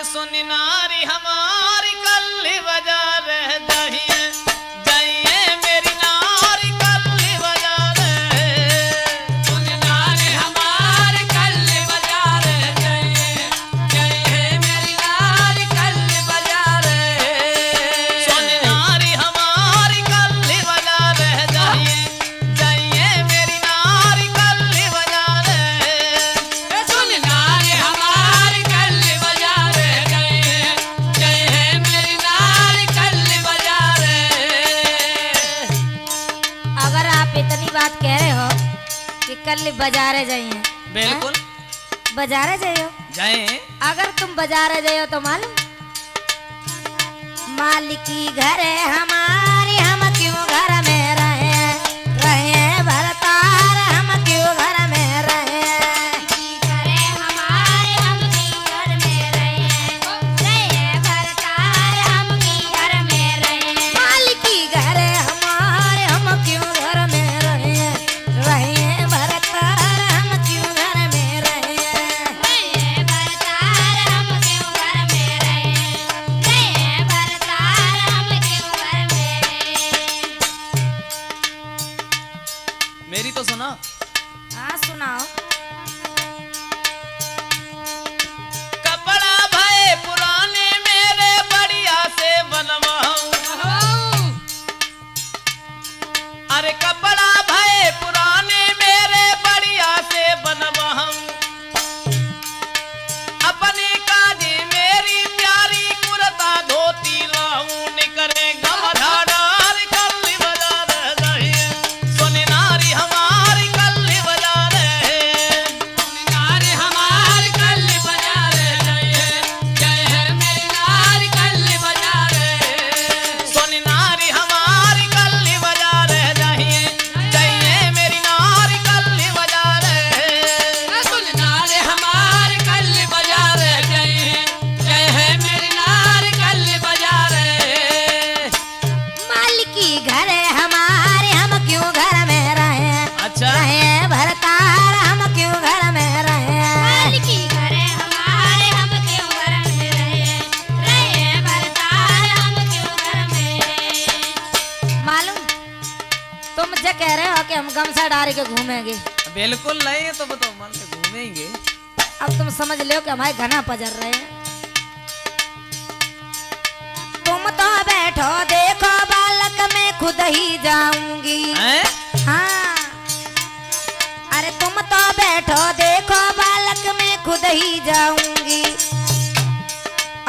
सुन नारी हमारी कल्ली बजा रह जाइए जाइए मेरी नारी कल्ली बजा रहे सुन नारी हमारी कल्ली बजा रहे जाइए जाइए मेरी नारी कल्ली बजा रहे सुन नारी हमारी कल्ली बजा रह जाइए जाइए मेरी नारी कल्ली बजा रहे सुन नारी हमारी कल्ली बजा रहे जाइए जाइए मेरी नारी कल्ली बजा रहे। अगर आप इतनी बात कह रहे हो कि कल बाजारे जाइए, बिल्कुल बाजारे जाइयो, जाए अगर तुम बाजारे जाइयो तो मालूम मालिकी घर है हमारी, हम क्यों घर में रहे रहे भरतार, हम क्यों घर में रहे घर है हमारे, हम क्यों घर में रहे रहे भरतार, हम क्यों घर में रहे मालिकी घर है हमारे, हम क्यों घर में रहे रहे भरतार, हम क्यों घर में रहे रहे भरतार, हम क्यों घर में रहे रहे भरतार, हम क्यों घर में मेरी तो सुना। हाँ सुनाओ। कपड़ा भय पुराने मेरे बढ़िया से बनवाऊं, अरे कपड़ा भय पुराने मेरे बढ़िया से बनवाऊं, अपने काजे मेरी प्यारी कुर्ता धोती लाऊं, निकरे गमधार कल्ली बजा रहे सुन नारी हमारी कल्ली बजा रहे नारी हमारी कल्ली बजा रहे जाइए जाइए मेरी नारी कल्ली बजा रहे सुन नारी हमारी कल्ली बजा रहे जाइए जाइए मेरी नारी कल्ली बजा रहे सुन नारी हमारी कल्ली बजा रहे जाइए जाइए मेरी नारी कल्ली बजा रहे मालिकी घर है हमारे, हम क्यों घर में रहे अच्छा रहे भरतार, हम क्यों घर में रहे मालिकी घर है हमारे, हम क्यों घर में रहे रहे भरतार, हम क्यों घर में मालूम तुम जो कह रहे हो कि हम गमछा डाल के घूमेंगे, बिल्कुल नहीं तो बताओ मन में घूमेंगे। अब तुम समझ लो कि हमारे घना पजर रहे हैं। तुम तो बैठो देखो बालक मैं खुद ही जाऊंगी, हैं? हाँ अरे तुम तो बैठो देखो बालक मैं खुद ही जाऊंगी,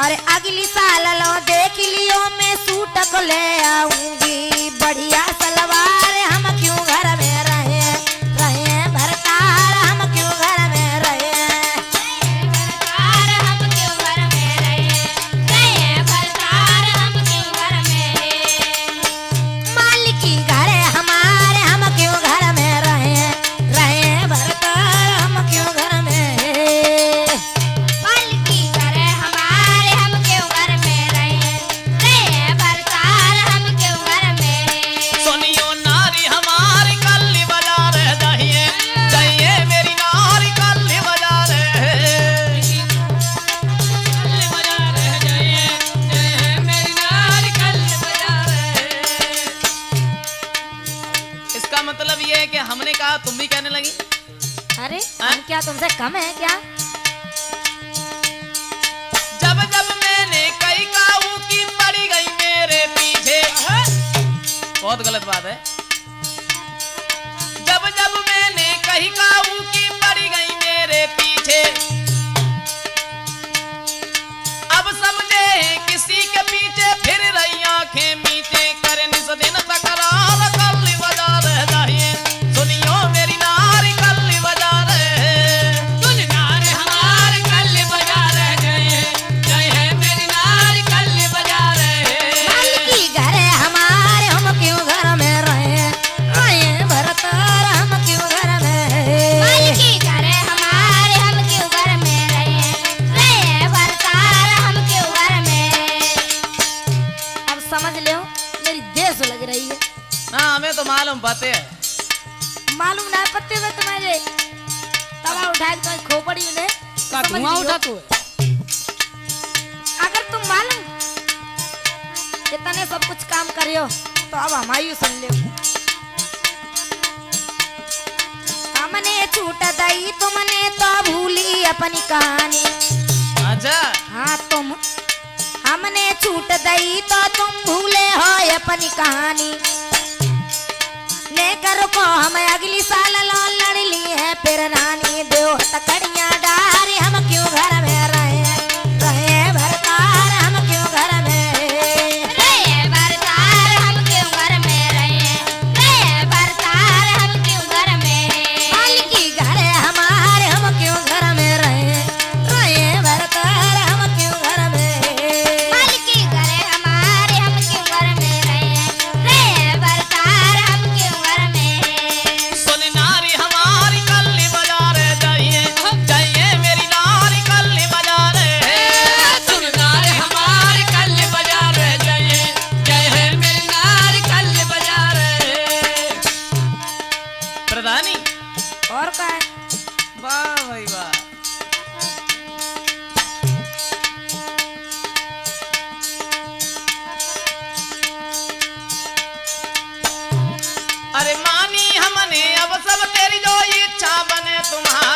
अरे अगली साल लो देख लियो मैं सूट को ले आऊंगी, बढ़िया सलवार हम क्यों घर में रहे रहे भरतार, हम क्यों घर में रहे भरतार, हम क्यों घर में रहे रहे भरतार, हम क्यों घर में मालिकी घर है हमारे, हम क्यों घर में रहे रहे भरतार, हम क्यों घर में मालिकी घर है हमारे, हम क्यों घर में रहे रहे भरतार, हम क्यों घर में सुनियो नारी हमारी कल्ली बजा रहे जाइए जाइए मेरी नारी कल्ली बजा रहे कल्ली बजा रहे जाइए जाइए मेरी नारी कल्ली बजा रहे इसका मतलब ये है कि हमने कहा तुम भी कहने लगी। अरे हम क्या तुमसे कम है क्या? जब जब मैंने कई काऊ की पड़ी गई मेरे पीछे, बहुत गलत बात है। जब जब मैंने कही काऊ की पड़ी गई मेरे पीछे, अब समझे किसी के पीछे फिर रही आंखें मीचे, करे निस दिन तकरार कल्ली बजा रहे जाइए सुनियो मेरी नारी कल्ली बजा रहे सुन नारी हमारी कल्ली बजा रहे जाइए जाइए मेरी नारी कल्ली बजा रहे मालिकी घर है हमारे, हम क्यों घर में रहे रहे भरतार, हम क्यों घर में मालिकी घर है हमारे, हम क्यों घर में रहे रहे भरतार, हम क्यों घर में अब समझ लो मेरी देश लग रही है। हाँ हमें तो मालूम बातें है। मालूम ना पत्ते में तुम्हारे तवा उठा के तुम्हारी खोपड़ी में का धुआं उठा तू इतने सब कुछ काम करियो तो अब हमारी सुन ले। हमने छूट दई तुमने तो भूली अपनी कहानी। अच्छा हाँ तुम हमने छूट दई तो तुम भूले हो अपनी कहानी। लेकर को हम अगली साल लोन लड़ ली है फिर रानी। देव तकड़िया डारी हम क्यों घर में रहे भरतार हम क्यों घर में रहे भरतार हम क्यों घर में रहे भरतार हम क्यों घर में मालिकी घर हमारे हम क्यों घर में रहे भरतार हम क्यों घर में मालिकी घर हमारे हम क्यों घर में रहे भरतार हम क्यों घर में। सुन नारी हमारी कल्ली बाजार जाइए जाइए मेरी नारी कल्ली बाजार सुन नारी हमारी कल्ली बाजार जाइए जय है मेरी नारी कल्ली बाजार। प्रधानी और का है? वाह भाई वाह। अरे मानी हमने अब सब तेरी जो इच्छा बने तुम्हारी।